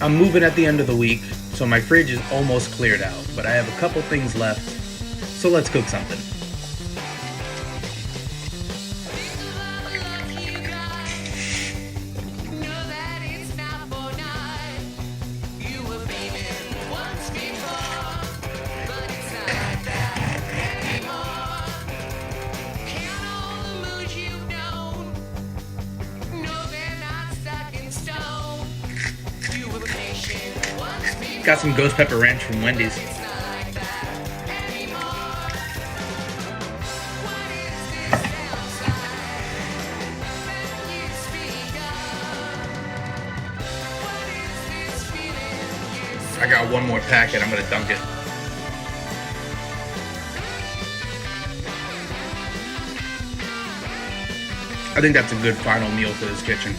I'm moving at the end of the week, so my fridge is almost cleared out, but I have a couple things left, so let's cook something. Got some ghost pepper ranch from Wendy's. I got one more packet, I'm gonna dunk it. I think that's a good final meal for this kitchen.